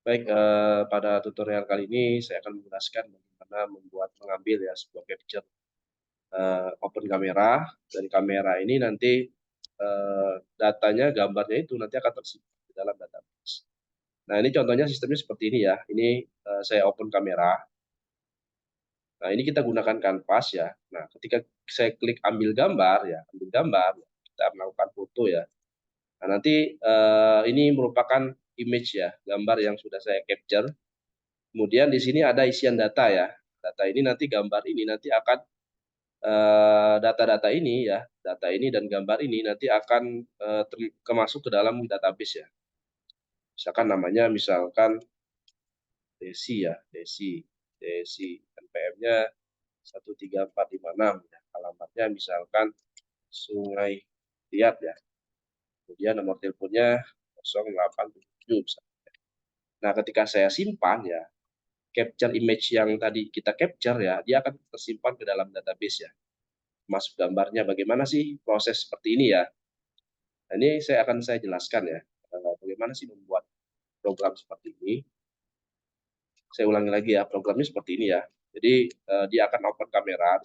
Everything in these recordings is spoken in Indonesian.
Baik, pada tutorial kali ini saya akan menjelaskan bagaimana mengambil ya sebuah capture, open kamera. Dari kamera ini nanti, datanya, gambarnya itu nanti akan tersimpan di dalam database. Nah, ini contohnya sistemnya seperti ini ya. Ini, saya open kamera. Nah, ini kita gunakan kanvas ya. Nah, ketika saya klik ambil gambar ya, ambil gambar, kita melakukan foto ya. Nah, nanti, ini merupakan image ya, gambar yang sudah saya capture. Kemudian di sini ada isian data ya. Data ini nanti, gambar ini nanti akan, data-data ini ya, data ini dan gambar ini nanti akan, masuk ke dalam database ya. Misalkan namanya misalkan Desi ya, Desi, NPM-nya 13456 ya, alamatnya misalkan Sungai Liat ya, kemudian nomor teleponnya 0877 misalnya. Nah, ketika saya simpan ya, capture image yang tadi kita capture ya, dia akan tersimpan ke dalam database ya, masuk gambarnya. Bagaimana sih proses seperti ini ya? Nah, ini saya jelaskan ya, bagaimana sih membuat program seperti ini. Saya ulangi lagi ya, programnya seperti ini ya. Jadi, dia akan open kamera.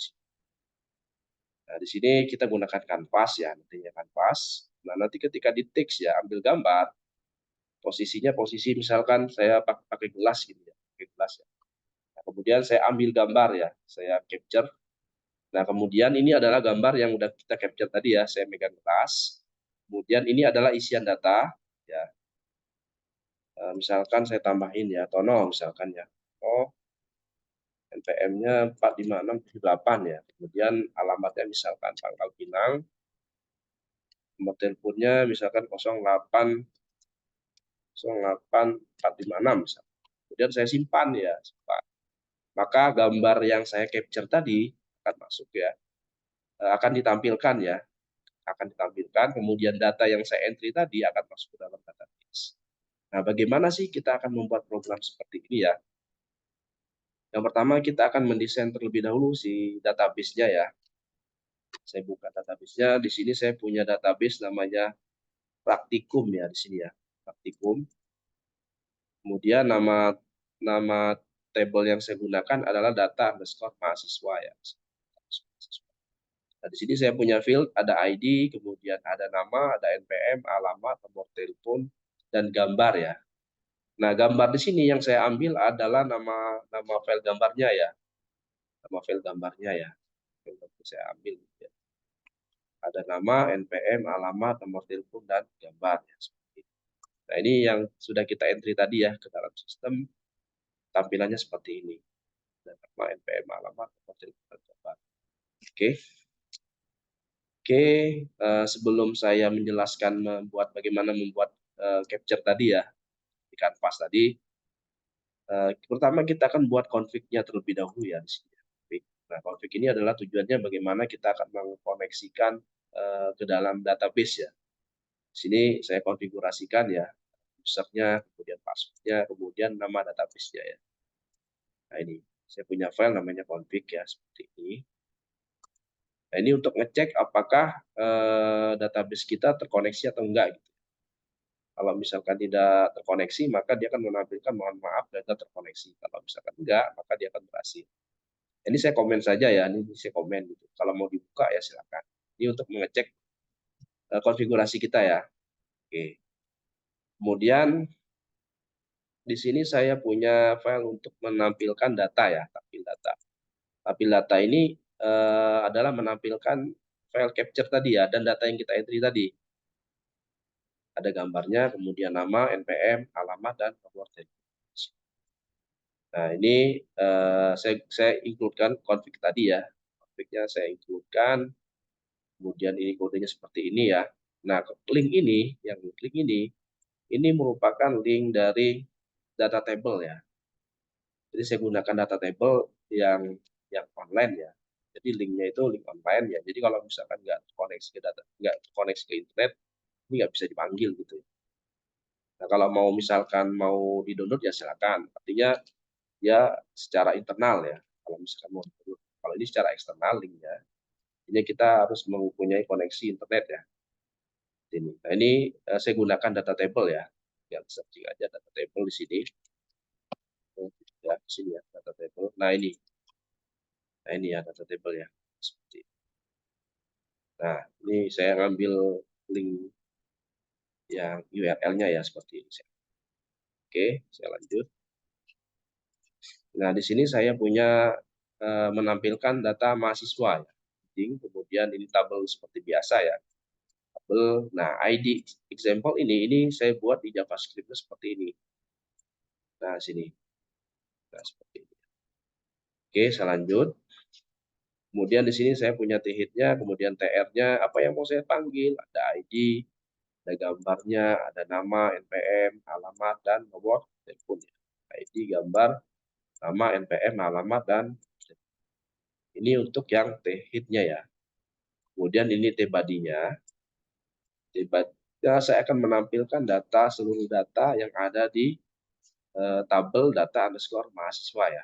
Nah, di sini kita gunakan kanvas ya, nantinya kanvas. Nah, nanti ketika di teks ya, ambil gambar, posisinya posisi misalkan saya pakai gelas gitu ya, pakai gelas ya. Nah, kemudian saya ambil gambar ya, saya capture. Nah, kemudian ini adalah gambar yang udah kita capture tadi ya, saya megang gelas. Kemudian ini adalah isian data ya, misalkan saya tambahin ya, Tono misalkan ya. Oh, NPM-nya 45678 ya. Kemudian alamatnya misalkan Pangkal Pinang, nomor teleponnya misalkan 08456 misalkan. Kemudian saya simpan ya, simpan. Maka gambar yang saya capture tadi akan masuk ya, akan ditampilkan ya, akan ditampilkan, kemudian data yang saya entry tadi akan masuk ke dalam database. Nah, bagaimana sih kita akan membuat program seperti ini ya? Yang pertama kita akan mendesain terlebih dahulu si database-nya ya. Saya buka database-nya, di sini saya punya database namanya Praktikum ya di sini ya, Praktikum. Kemudian nama nama table yang saya gunakan adalah data underscore mahasiswa ya. Nah, di sini saya punya field, ada ID, kemudian ada nama, ada NPM, alamat, nomor telepon, dan gambar ya. Nah, gambar di sini yang saya ambil adalah nama nama file gambarnya ya, nama file gambarnya ya, yang saya ambil ya. Ada nama, NPM, alamat, nomor telepon, dan gambar ya, seperti itu. Nah, ini yang sudah kita entry tadi ya ke dalam sistem, tampilannya seperti ini. Dan nama, NPM, alamat, nomor telepon, dan gambar. Oke. Oke, sebelum saya menjelaskan bagaimana membuat, capture tadi ya, di kanvas tadi, pertama kita akan buat config-nya terlebih dahulu ya di sini. Nah, config ini adalah tujuannya bagaimana kita akan mengkoneksikan, ke dalam database ya. Di sini saya konfigurasikan ya, user-nya, kemudian password-nya, kemudian nama database-nya ya. Nah, ini saya punya file namanya config ya, seperti ini. Nah, ini untuk ngecek apakah, database kita terkoneksi atau enggak gitu. Kalau misalkan tidak terkoneksi, maka dia akan menampilkan mohon maaf data terkoneksi. Kalau misalkan enggak, maka dia akan berhasil. Ini saya komen saja ya, ini saya komen gitu. Kalau mau dibuka ya silakan. Ini untuk mengecek, konfigurasi kita ya. Oke. Kemudian di sini saya punya file untuk menampilkan data ya, tampil data. Tampil data ini, adalah menampilkan file capture tadi ya, dan data yang kita entry tadi. Ada gambarnya, kemudian nama, NPM, alamat, dan nomor telepon. Nah, ini, saya include-kan config tadi ya, config-nya saya include-kan, kemudian ini kodenya seperti ini ya. Nah, link ini, yang link ini merupakan link dari data table ya. Jadi saya gunakan data table yang online ya. Jadi linknya itu link online ya. Jadi kalau misalkan nggak terkoneksi ke internet, ini nggak bisa dipanggil gitu ya. Nah, kalau mau misalkan mau di-download ya silakan. Artinya ya secara internal ya, kalau misalkan mau di-download. Kalau ini secara eksternal linknya, ini kita harus mempunyai koneksi internet ya. Ini. Nah, ini, saya gunakan data table ya. Yang searching aja data table di sini. Ya, di sini ya data table. Nah ini ya data table ya. Seperti ini. Nah, ini saya ngambil link yang URL-nya ya seperti ini. Oke, saya lanjut. Nah, di sini saya punya menampilkan data mahasiswa ya. Kemudian ini tabel seperti biasa ya. Tabel. Nah, ID example ini saya buat di JavaScript seperti ini. Nah, sini. Nah, seperti ini. Oke, saya lanjut. Kemudian di sini saya punya THID-nya, kemudian TR-nya, apa yang mau saya panggil? Ada ID, ada gambarnya, ada nama, NPM, alamat, dan nomor telepon. ID, gambar, nama, NPM, alamat, dan ini untuk yang THID-nya ya. Kemudian ini T-body-nya. Ya, saya akan menampilkan seluruh data yang ada di tabel data underscore mahasiswa ya.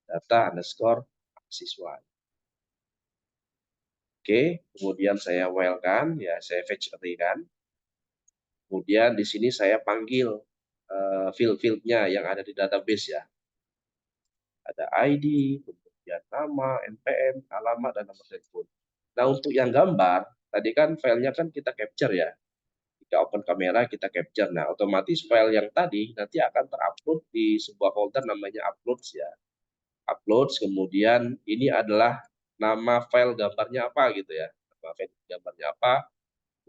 Data underscore mahasiswa. Oke, kemudian saya while kan, ya saya fetch array kan. Kemudian di sini saya panggil field-fieldnya yang ada di database ya. Ada ID, kemudian nama, NPM, alamat, dan nomor telepon. Nah, untuk yang gambar, tadi kan filenya kan kita capture ya. Jika open kamera kita capture. Nah, otomatis file yang tadi nanti akan terupload di sebuah folder namanya uploads ya. Uploads, kemudian ini adalah nama file gambarnya apa gitu ya. Nama file gambarnya apa,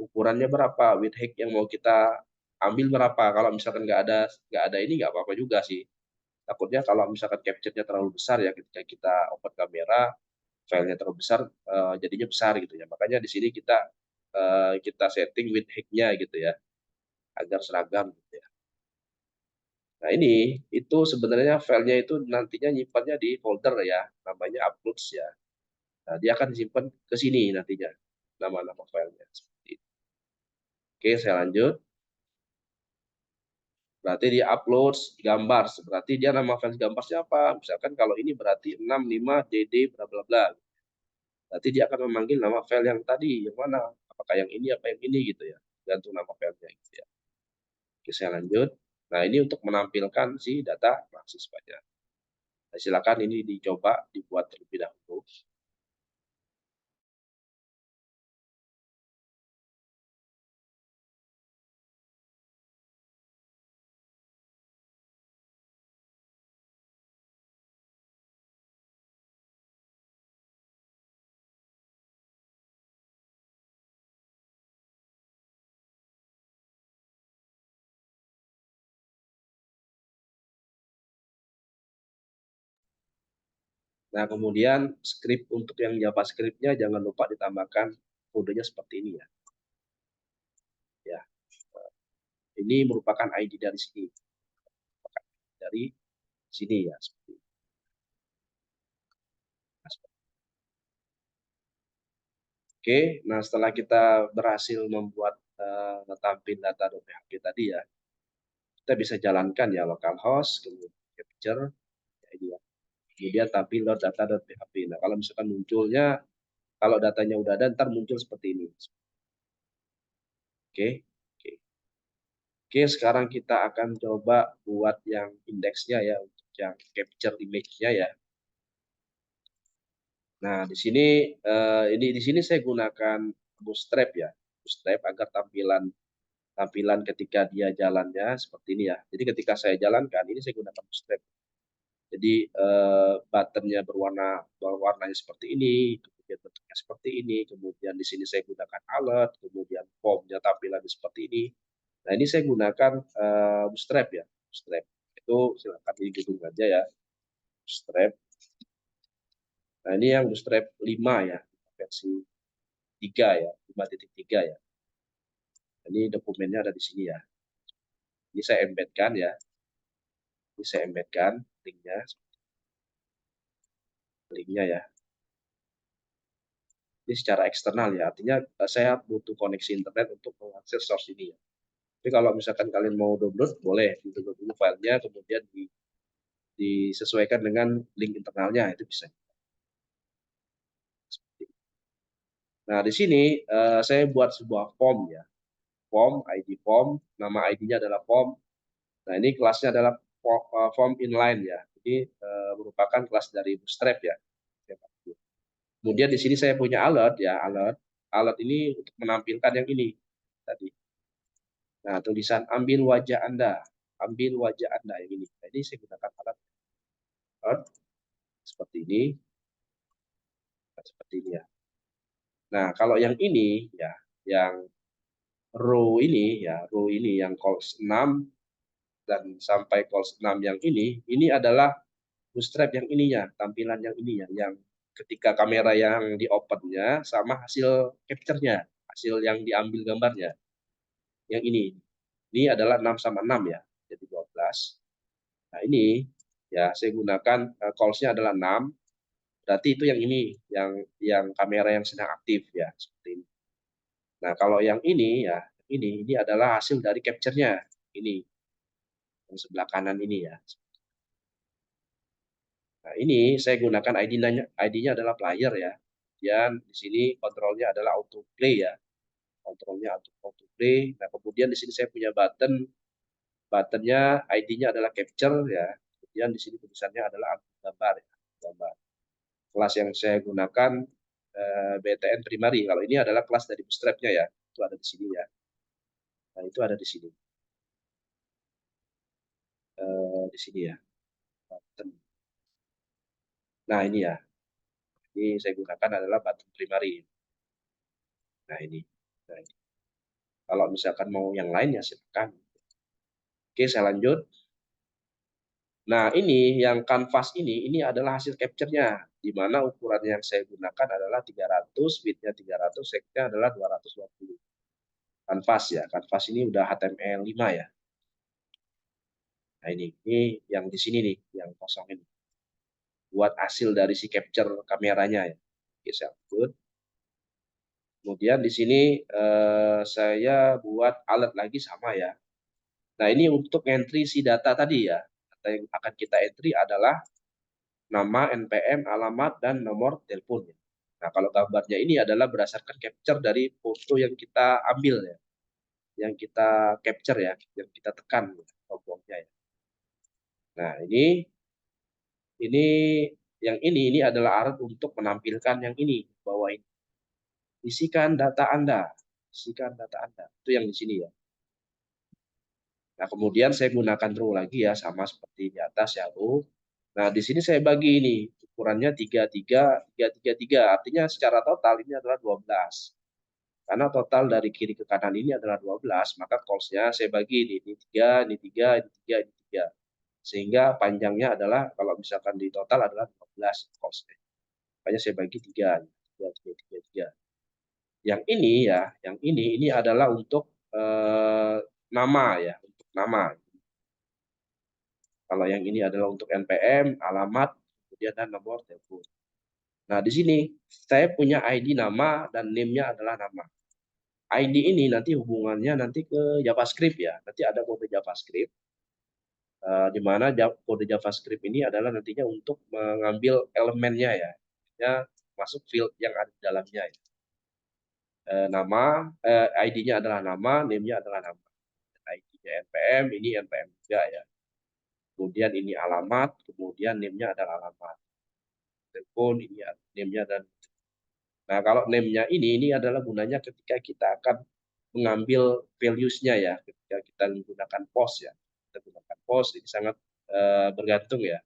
ukurannya berapa, width height yang mau kita ambil berapa. Kalau misalkan nggak ada ini nggak apa-apa juga sih. Takutnya kalau misalkan capture-nya terlalu besar ya ketika kita open kamera, filenya terlalu besar, jadinya besar gitu ya. Makanya di sini kita setting width height-nya gitu ya, agar seragam gitu ya. Nah ini itu sebenarnya filenya itu nantinya nyimpannya di folder ya, namanya uploads ya. Nah dia akan disimpan ke sini nantinya nama-nama filenya. Oke, saya lanjut. Berarti dia upload gambar, berarti dia nama file gambar siapa? Misalkan kalau ini berarti 65DD bla bla bla. Berarti dia akan memanggil nama file yang tadi, yang mana? Apakah yang ini apa yang ini gitu ya. Gantung nama filenya gitu ya. Oke, saya lanjut. Nah, ini untuk menampilkan si data mahasiswanya. Nah, silakan ini dicoba dibuat terlebih dahulu. Nah, kemudian script untuk yang JavaScript-nya jangan lupa ditambahkan kodenya seperti ini ya. Ya, ini merupakan ID dari sini. Dari sini ya. Seperti ini. Oke, nah setelah kita berhasil membuat tampil data.php tadi ya, kita bisa jalankan ya localhost, kemudian capture, ya ini ya. Kemudian tampil data.php. Nah kalau misalkan munculnya, kalau datanya udah ada, ntar muncul seperti ini. Oke, oke. Oke, sekarang kita akan coba buat yang indeksnya ya, untuk yang capture image-nya ya. Nah di sini saya gunakan Bootstrap ya, Bootstrap agar tampilan ketika dia jalannya seperti ini ya. Jadi ketika saya jalankan ini saya gunakan Bootstrap. Jadi buttonnya warnanya seperti ini, kemudian bentuknya seperti ini, kemudian di sini saya gunakan alert, kemudian formnya tampilannya seperti ini. Nah ini saya gunakan Bootstrap ya, Bootstrap. Itu silakan digabung aja ya, Bootstrap. Nah ini yang Bootstrap 5 ya, versi 3 ya, 5.3 ya. Ini dokumennya ada di sini ya. Ini saya embedkan ya. Ini saya embedkan linknya ya. Ini secara eksternal ya, artinya saya butuh koneksi internet untuk mengakses source ini ya. Tapi kalau misalkan kalian mau download, boleh download dulu filenya, kemudian disesuaikan dengan link internalnya, itu bisa. Nah, di sini saya buat sebuah form ya, form, ID form, nama ID-nya adalah form, Nah, ini kelasnya adalah form inline ya. Ini merupakan kelas dari Bootstrap ya. Kemudian di sini saya punya alert ya, alert. Alert ini untuk menampilkan yang ini tadi. Nah, tulisan ambil wajah Anda, ambil wajah Anda yang ini. Nah, ini saya gunakan alert seperti ini, seperti ini ya. Nah, kalau yang ini ya, yang row ini yang calls 6 dan sampai calls 6 yang ini adalah Bootstrap yang ininya, tampilan yang ininya, yang ketika kamera yang di opennya sama hasil capture-nya, hasil yang diambil gambarnya. Yang ini adalah 6 sama 6 ya, jadi 12. Nah, ini ya saya gunakan calls-nya adalah 6, berarti itu yang ini, yang kamera yang sedang aktif ya, seperti ini. Nah, kalau yang ini ya, ini adalah hasil dari capture-nya. Ini yang sebelah kanan ini ya. Nah, ini saya gunakan ID-nya, ID-nya adalah player ya. Dan di sini kontrolnya adalah autoplay ya. Kontrolnya autoplay. Nah, kemudian di sini saya punya button. Buttonnya ID-nya adalah capture ya. Kemudian di sini tulisannya adalah gambar ya. Gambar. Kelas yang saya gunakan BTN primary. Kalau ini adalah kelas dari Bootstrap-nya ya. Itu ada di sini ya. Nah, itu ada di sini. Di sini ya. Button. Nah, ini ya. Ini saya gunakan adalah button primary. Nah, ini. Nah, ini. Kalau misalkan mau yang lain ya silakan. Oke, saya lanjut. Nah, ini yang kanvas ini adalah hasil capture-nya, di mana ukuran yang saya gunakan adalah 300, width-nya 300, height-nya adalah 220. Kanvas ya, kanvas ini udah HTML5 ya. Nah, ini yang di sini nih, yang kosong ini. Buat hasil dari si capture kameranya ya. Oke, saya upload. Kemudian di sini saya buat alert lagi sama ya. Nah, ini untuk entry si data tadi ya. Data yang akan kita entry adalah nama, NPM, alamat, dan nomor telepon. Nah, kalau gambarnya ini adalah berdasarkan capture dari foto yang kita ambil ya, yang kita capture ya, yang kita tekan ya, tombolnya ya. Nah, ini yang ini adalah alat untuk menampilkan yang ini, bahwa ini isikan data Anda, isikan data Anda. Itu yang di sini ya. Nah, kemudian saya gunakan row lagi ya, sama seperti di atas ya, row. Nah, di sini saya bagi ini, ukurannya 33, 333. Artinya secara total ini adalah 12. Karena total dari kiri ke kanan ini adalah 12, maka calls-nya saya bagi ini 3, ini 3, ini 3, ini 3. Sehingga panjangnya adalah, kalau misalkan di total adalah 12 calls-nya. Makanya saya bagi 3, 3, 3, 3, 3. Yang ini ya, yang ini adalah untuk nama ya, untuk nama. Kalau yang ini adalah untuk NPM, alamat, kemudian dan nomor telepon. Nah, di sini saya punya ID nama dan name-nya adalah nama. ID ini nanti hubungannya nanti ke JavaScript ya. Nanti ada kode JavaScript, di mana kode JavaScript ini adalah nantinya untuk mengambil elemennya ya. Ya, masuk field yang ada di dalamnya ya. ID-nya adalah nama, name-nya adalah nama. ID-nya NPM, ini NPM juga ya. Kemudian ini alamat, kemudian name-nya adalah alamat. Telepon, ini name-nya dan nah, kalau name-nya ini adalah gunanya ketika kita akan mengambil values-nya ya, ketika kita menggunakan post ya. Kita gunakan post ini sangat bergantung ya.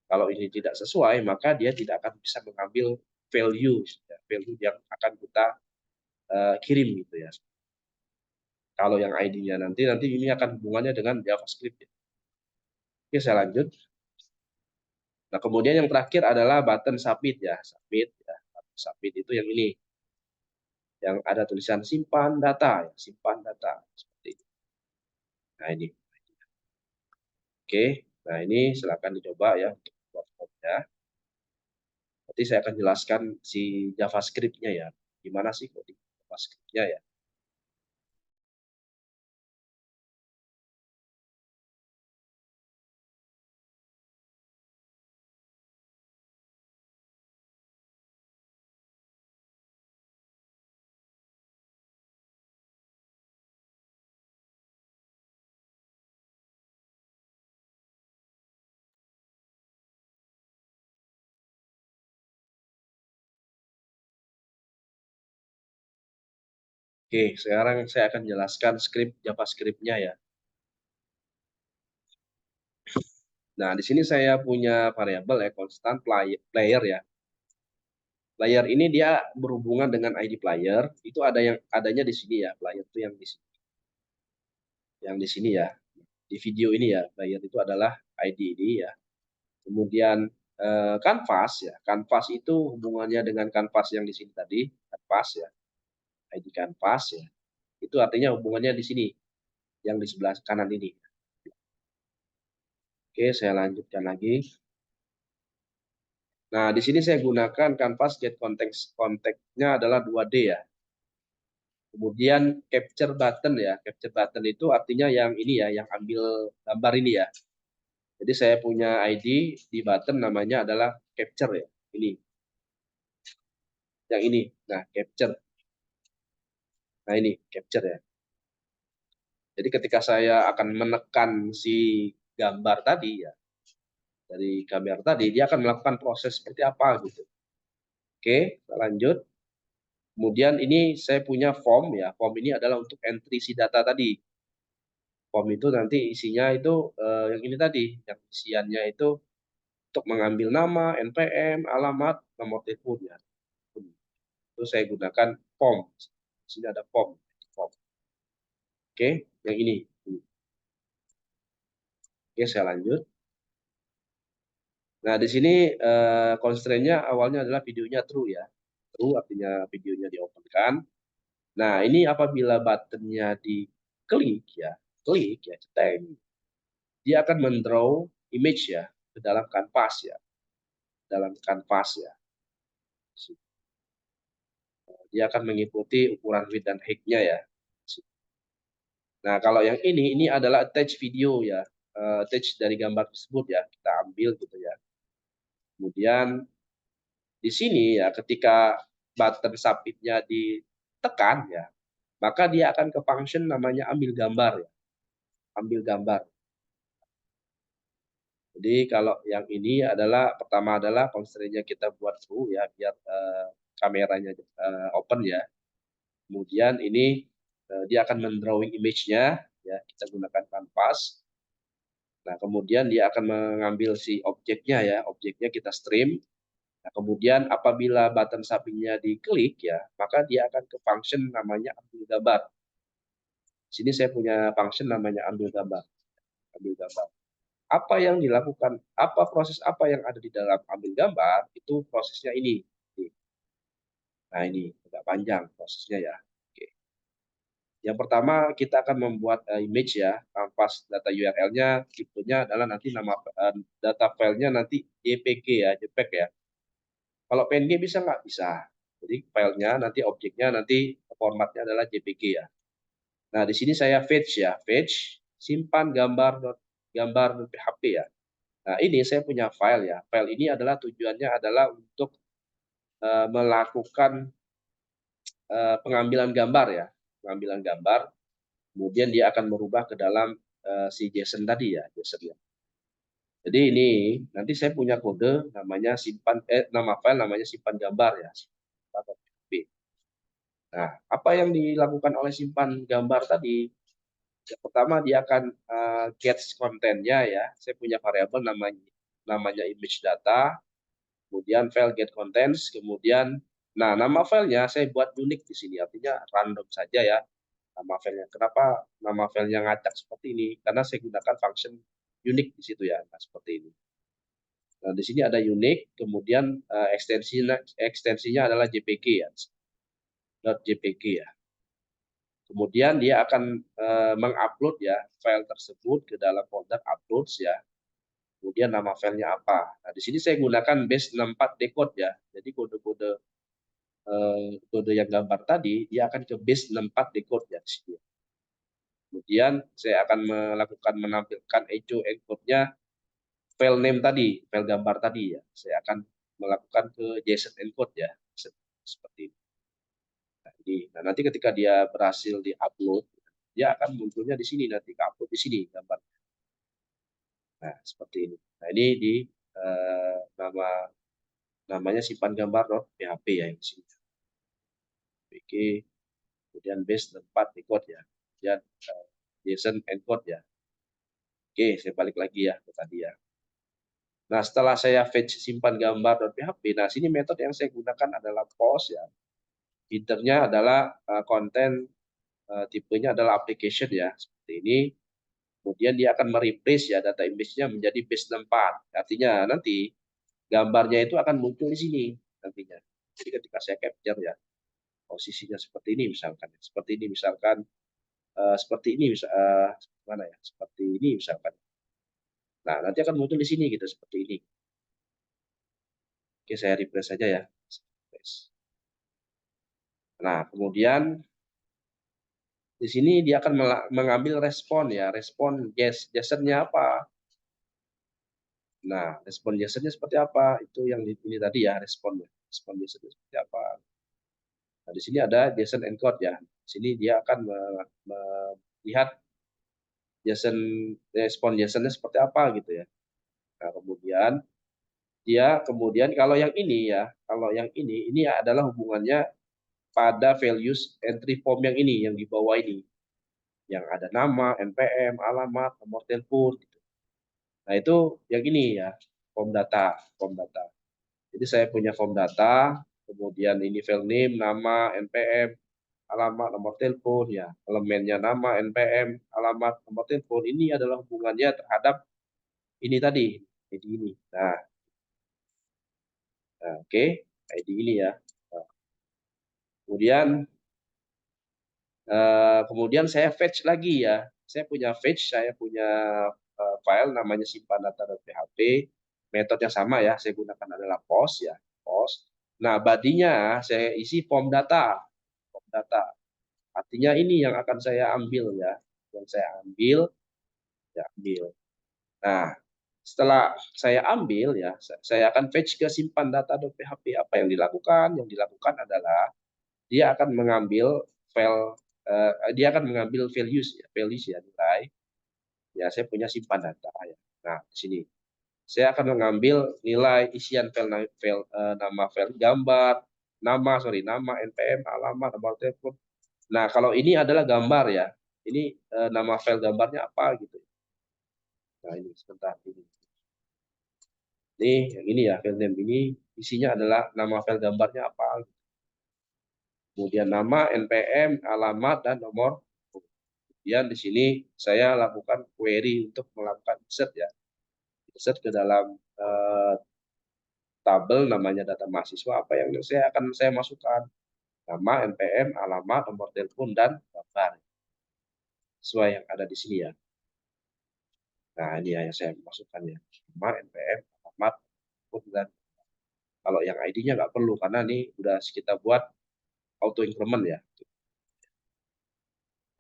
Kalau ini tidak sesuai, maka dia tidak akan bisa mengambil value ya, value yang akan kita kirim gitu ya. Kalau yang ID-nya nanti ini akan hubungannya dengan JavaScript ya. Oke, saya lanjut. Nah, kemudian yang terakhir adalah button submit ya, submit ya. Submit itu yang ini, yang ada tulisan simpan data, ya. Simpan data seperti ini. Nah, ini. Oke, nah ini silakan dicoba ya untuk buat formnya. Nanti saya akan jelaskan si JavaScript-nya ya. Gimana sih coding JavaScript-nya ya. Oke, sekarang saya akan jelaskan script JavaScript-nya ya. Nah, di sini saya punya variabel ya, constant player ya. Player ini dia berhubungan dengan ID player, itu adanya di sini ya, player itu yang di sini ya. Di video ini ya, player itu adalah ID ini ya. Kemudian canvas ya, canvas itu hubungannya dengan canvas yang di sini tadi, canvas ya, ID canvas ya. Itu artinya hubungannya di sini, yang di sebelah kanan ini. Oke, saya lanjutkan lagi. Nah, di sini saya gunakan canvas get context-nya adalah 2D ya. Kemudian capture button ya. Capture button itu artinya yang ini ya, yang ambil gambar ini ya. Jadi saya punya ID di button namanya adalah capture ya. Ini, yang ini. Nah, capture. Nah, ini capture ya. Jadi ketika saya akan menekan si gambar tadi ya, dari kamera tadi, dia akan melakukan proses seperti apa gitu. Oke, kita lanjut. Kemudian ini saya punya form ya. Form ini adalah untuk entry si data tadi. Form itu nanti isinya itu yang ini tadi, yang isiannya itu untuk mengambil nama, NPM, alamat, nomor telepon ya. Itu saya gunakan form. Di sini ada form. Form. Oke, yang ini. Oke, saya lanjut. Nah, di sini constraint-nya awalnya adalah videonya true ya. True artinya videonya diopenkan. Nah, ini apabila buttonnya diklik ya, klik ya, cetek, dia akan mendraw image ya ke dalam kanvas ya, dalam kanvas ya. Dia akan mengikuti ukuran width dan height-nya ya. Nah, kalau yang ini adalah attach video ya, attach dari gambar tersebut ya, kita ambil gitu ya. Kemudian di sini ya, ketika button submit-nya ditekan ya, maka dia akan ke function namanya ambil gambar ya, ambil gambar. Jadi kalau yang ini adalah pertama adalah constraint-nya kita buat true ya, biar kameranya open ya. Kemudian ini dia akan mendrawing image-nya ya, kita gunakan kanvas. Nah, kemudian dia akan mengambil si objeknya ya, objeknya kita stream. Nah, kemudian apabila button submit-nya diklik ya, maka dia akan ke function namanya ambil gambar. Sini saya punya function namanya ambil gambar. Ambil gambar. Apa yang dilakukan, proses apa yang ada di dalam ambil gambar, itu prosesnya ini. Nah, ini agak panjang prosesnya ya. Oke. Yang pertama kita akan membuat image ya, kanvas data URL-nya, tipenya adalah nanti nama data filenya nanti JPG ya, JPEG ya. Kalau PNG bisa nggak? Bisa. Jadi filenya nanti objeknya nanti formatnya adalah JPG ya. Nah, di sini saya fetch ya, fetch simpan gambar.php ya. Nah, ini saya punya file ya. File ini adalah tujuannya adalah untuk melakukan pengambilan gambar ya, pengambilan gambar. Kemudian dia akan merubah ke dalam si JSON tadi ya, JSON ya. Jadi ini nanti saya punya kode namanya simpan nama file namanya simpan gambar ya. Nah, apa yang dilakukan oleh simpan gambar tadi? Yang pertama dia akan get kontennya ya. Saya punya variabel namanya image data, kemudian file get contents, kemudian nama filenya saya buat unik di sini, artinya random saja ya nama filenya. Kenapa nama filenya ngacak seperti ini? Karena saya gunakan function unik di situ ya, nah, seperti ini. Nah, di sini ada unik, kemudian ekstensinya adalah JPG ya, .jpg ya. Kemudian dia akan mengupload ya file tersebut ke dalam folder uploads ya. Kemudian nama filenya apa. Nah, di sini saya gunakan base 64 decode ya. Jadi kode yang gambar tadi dia akan ke base 64 decode ya di sini. Kemudian saya akan melakukan menampilkan echo encode-nya file name tadi, file gambar tadi ya. Saya akan melakukan ke JSON encode ya. Seperti ini. Nah, nanti ketika dia berhasil di-upload, dia akan munculnya di sini nanti ke-upload di sini gambar. Nah, seperti ini. Nah, ini di namanya simpan gambar.php ya di sini. Oke. kemudian base tempat record ya, kemudian JSON encode ya. Oke, saya balik lagi ya ke tadi ya. Nah, setelah saya fetch simpan gambar.php, nah sini metode yang saya gunakan adalah post ya. Header-nya adalah konten, tipenya adalah application ya, seperti ini. Kemudian dia akan mereplace ya data image-nya menjadi base tempat. Artinya nanti gambarnya itu akan muncul di sini nantinya. Jadi ketika saya capture ya, posisinya seperti ini misalkan, seperti ini misalkan, seperti ini mana ya, seperti ini misalkan. Nah, nanti akan muncul di sini gitu, seperti ini. Oke, saya refresh saja ya. Nah, kemudian di sini dia akan mengambil respon ya, respon JSON-nya apa. Nah, respon JSON-nya seperti apa? Itu yang ini tadi ya, responnya. Respon JSON-nya seperti apa? Nah, di sini ada JSON encode ya. Di sini dia akan melihat JSON, respon JSON-nya seperti apa gitu ya. Nah, kemudian kalau yang ini ya, kalau yang ini adalah hubungannya pada values entry form yang ini, yang di bawah ini. Yang ada nama, NPM, alamat, nomor telepon gitu. Nah, itu yang ini ya, form data, form data. Jadi saya punya form data, kemudian ini file name, nama, NPM, alamat, nomor telepon ya, elemennya nama, NPM, alamat, nomor telepon. Ini adalah hubungannya terhadap ini tadi, ID ini. Nah, oke, ID ini ya. Nah, kemudian saya fetch lagi ya. Saya punya file namanya simpan data.php. Metode yang sama ya, saya gunakan adalah post ya, post. Nah, badinya saya isi form data. Form data. Artinya ini yang akan saya ambil ya. Yang saya ambil, ya ambil. Nah, setelah saya ambil ya, saya akan fetch ke simpan data.php. Apa yang dilakukan? Yang dilakukan adalah dia akan mengambil file, dia akan mengambil values ya, nilai. Ya, saya punya simpan data ya. Nah, di sini saya akan mengambil nilai isian nama file gambar, nama NPM, alamat, nomor telepon. Nah, kalau ini adalah gambar ya. Ini nama file gambarnya apa gitu. Nah, ini sebentar ini. Nih, yang ini ya, file name ini isinya adalah nama file gambarnya apa. Kemudian nama, NPM, alamat, dan nomor. Kemudian di sini saya lakukan query untuk melakukan insert ya. Insert ke dalam tabel namanya data mahasiswa, apa yang saya masukkan. Nama, NPM, alamat, nomor telepon, dan gambar. Sesuai yang ada di sini ya. Nah, ini ya yang saya masukkan ya. Nama, NPM, alamat, dan kalau yang ID-nya nggak perlu karena ini udah kita buat auto increment ya.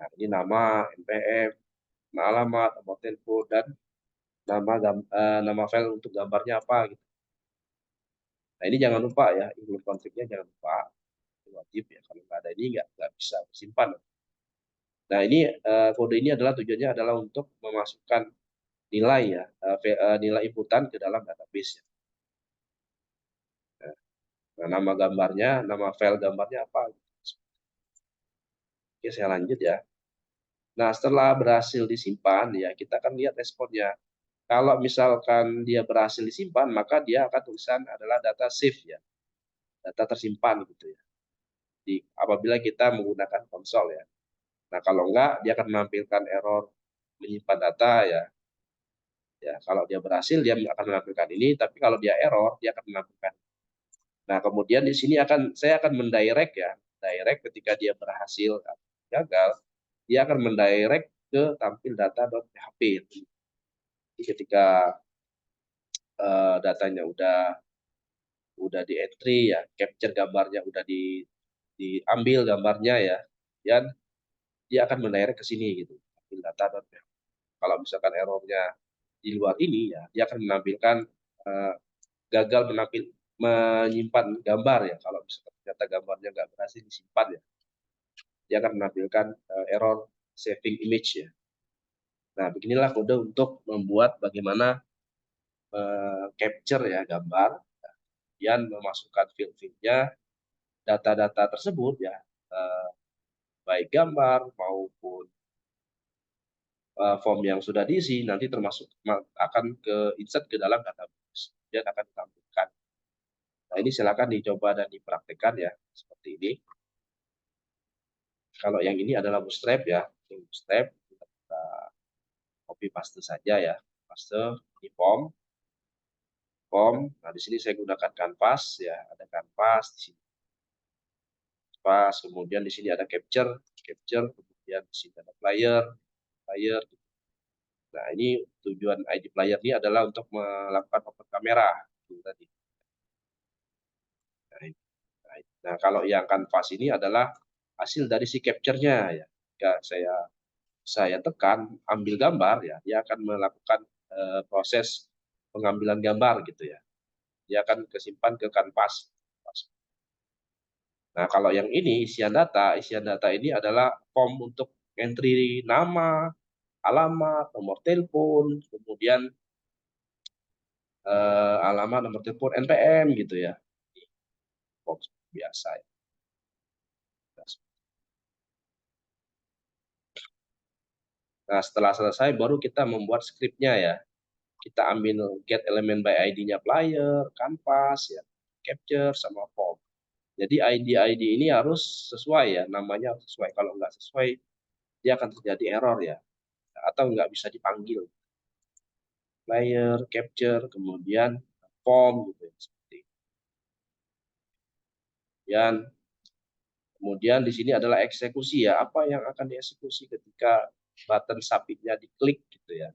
Nah, ini nama, NPM, alamat, nomor telepon, dan nama file untuk gambarnya apa gitu. Nah, ini jangan lupa ya, include config-nya jangan lupa, wajib ya, kalau nggak ada ini nggak bisa simpan. Nah, ini kode ini adalah tujuannya adalah untuk memasukkan nilai ya, nilai inputan ke dalam database ya. Nah, nama gambarnya, nama file gambarnya apa? Oke, saya lanjut ya. Nah, setelah berhasil disimpan ya, kita akan lihat responnya. Kalau misalkan dia berhasil disimpan, maka dia akan tulisan adalah data save ya, data tersimpan gitu ya. Apabila kita menggunakan konsol ya. Nah, kalau enggak, dia akan menampilkan error menyimpan data ya. Ya, kalau dia berhasil dia akan menampilkan ini, tapi kalau dia error dia akan menampilkan. Nah, kemudian di sini saya akan mendirect ya, direct ketika dia berhasil atau gagal, dia akan mendirect ke tampil data.php. Jadi ketika datanya udah di entry ya, capture gambarnya udah diambil gambarnya ya, dan dia akan mendirect ke sini gitu, tampil data.php. Kalau misalkan errornya di luar ini ya, dia akan menampilkan gagal menyimpan gambar ya. Kalau misalkan ternyata gambarnya nggak berhasil disimpan ya, dia akan menampilkan error saving image ya. Nah, beginilah kode untuk membuat bagaimana capture ya gambar, kemudian memasukkan field-fieldnya, data-data tersebut ya, baik gambar maupun form yang sudah diisi nanti termasuk akan ke insert ke dalam database, kemudian akan ditampilkan. Nah, ini silakan dicoba dan dipraktekkan ya, seperti ini. Kalau yang ini adalah Bootstrap ya, Bootstrap kita copy paste saja ya, paste di form. Nah, di sini saya gunakan canvas ya, ada canvas di sini. Pas kemudian di sini ada capture, kemudian di sini ada player. Nah, ini tujuan ID player ini adalah untuk melakukan open kamera tadi. Nah, kalau yang kanvas ini adalah hasil dari si capture-nya ya. Jika saya tekan ambil gambar ya, dia akan melakukan proses pengambilan gambar gitu ya. Dia akan kesimpan ke kanvas. Nah, kalau yang ini isian data ini adalah form untuk entry nama, alamat, nomor telepon, kemudian alamat, nomor telepon, NPM gitu ya. Form biasa ya. Nah, setelah selesai baru kita membuat skripnya ya. Kita ambil get element by ID-nya player, canvas, ya, capture, sama form. Jadi ID ini harus sesuai ya, namanya harus sesuai. Kalau nggak sesuai, dia akan terjadi error ya, atau nggak bisa dipanggil. Player, capture, kemudian form gitu ya, seperti itu. Kemudian di sini adalah eksekusi ya, apa yang akan dieksekusi ketika button submit-nya diklik gitu ya.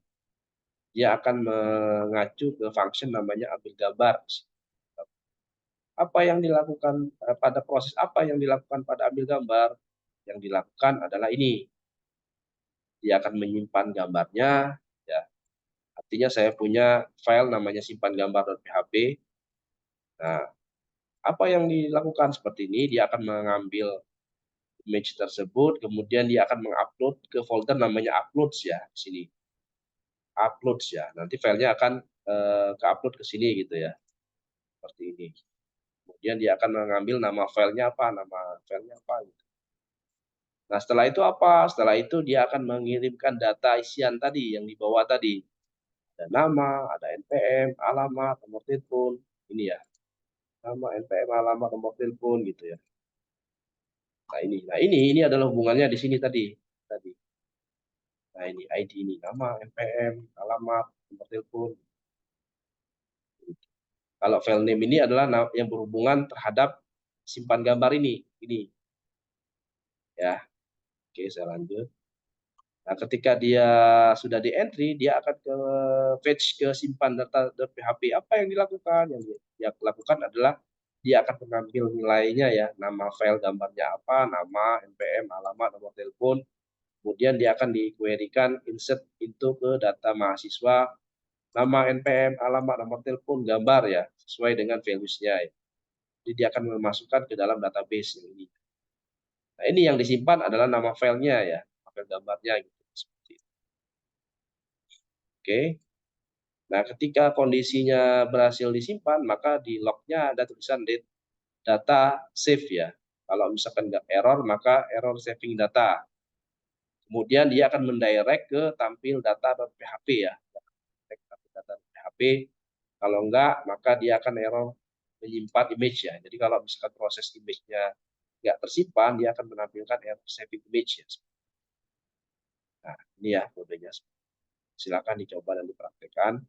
Dia akan mengacu ke function namanya ambil gambar. Apa yang dilakukan pada proses apa yang dilakukan pada ambil gambar? Yang dilakukan adalah ini. Dia akan menyimpan gambarnya, ya. Artinya saya punya file namanya simpan gambar.php. Nah, apa yang dilakukan seperti ini? Dia akan mengambil image tersebut, kemudian dia akan mengupload ke folder namanya uploads ya, di sini. Uploads ya. Nanti filenya akan ke-upload ke sini gitu ya. Seperti ini. Kemudian dia akan mengambil nama filenya apa, gitu. Nah, setelah itu apa? Setelah itu dia akan mengirimkan data isian tadi yang dibawa tadi. Ada nama, ada NPM, alamat, nomor telepon. Ini ya. Nama, NPM, alamat, nomor telepon gitu ya. Nah, ini adalah hubungannya di sini tadi. Nah, ini ID ini, nama, NPM, alamat, nomor telepon. Kalau file name ini adalah yang berhubungan terhadap simpan gambar ini ya. Oke, saya lanjut. Nah, ketika dia sudah di-entry, dia akan ke fetch ke simpan data.php. Apa yang dilakukan? Yang dia lakukan adalah dia akan mengambil nilainya ya, nama file gambarnya apa, nama, NPM, alamat, nomor telepon. Kemudian dia akan di-query-kan insert into ke data mahasiswa, nama, NPM, alamat, nomor telepon, gambar ya, sesuai dengan values-nya ya. Jadi dia akan memasukkan ke dalam database yang ini. Nah, ini yang disimpan adalah nama filenya ya, file gambarnya gitu. Oke. Nah, ketika kondisinya berhasil disimpan, maka di lognya ada tulisan data save ya. Kalau misalkan nggak error, maka error saving data. Kemudian dia akan mendirect ke tampil data.php ya. Data.php. Kalau enggak, maka dia akan error menyimpan image ya. Jadi kalau misalkan proses image-nya nggak tersimpan, dia akan menampilkan error saving image ya. Nah, ini ya kodenya. Silakan dicoba dan dipraktekkan.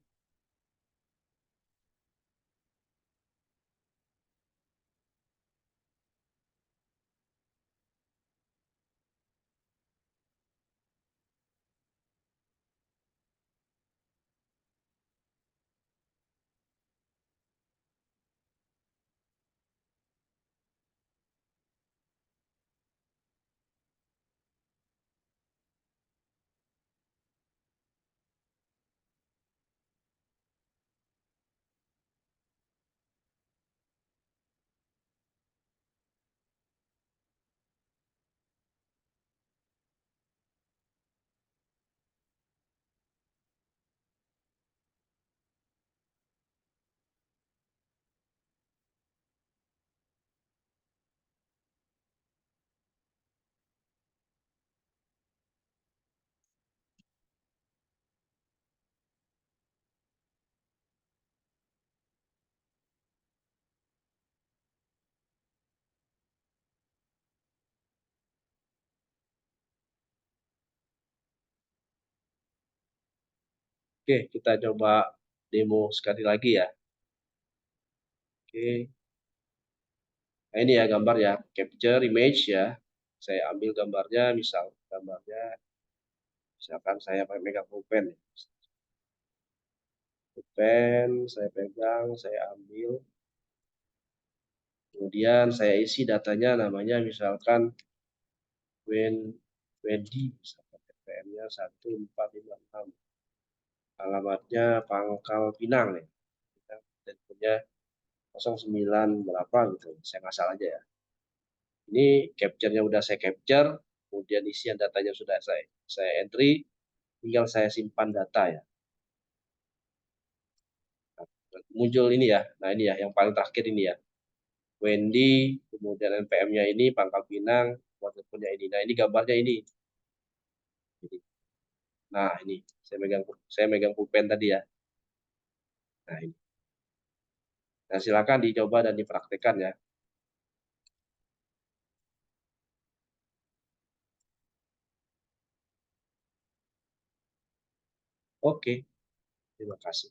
Oke, kita coba demo sekali lagi ya. Oke, nah ini ya gambar ya, capture image ya. Saya ambil gambarnya, misalkan saya pegang pulpen. Pulpen, saya pegang, saya ambil. Kemudian saya isi datanya, namanya misalkan Wendy, misalkan NPM-nya 1456. Alamatnya Pangkal Pinang ya. Dan punya 09 berapa gitu. Saya ngasal aja ya. Ini capture-nya udah saya capture, kemudian isian datanya sudah saya entry, tinggal saya simpan data ya. Nah, muncul ini ya. Nah, ini ya yang paling terakhir ini ya. Wendy, kemudian NPM-nya ini Pangkal Pinang, punya ini. Nah, ini gambarnya ini. Nah, ini saya megang pulpen tadi ya. Nah, ini. Nah, silakan dicoba dan dipraktekkan ya. Oke, terima kasih.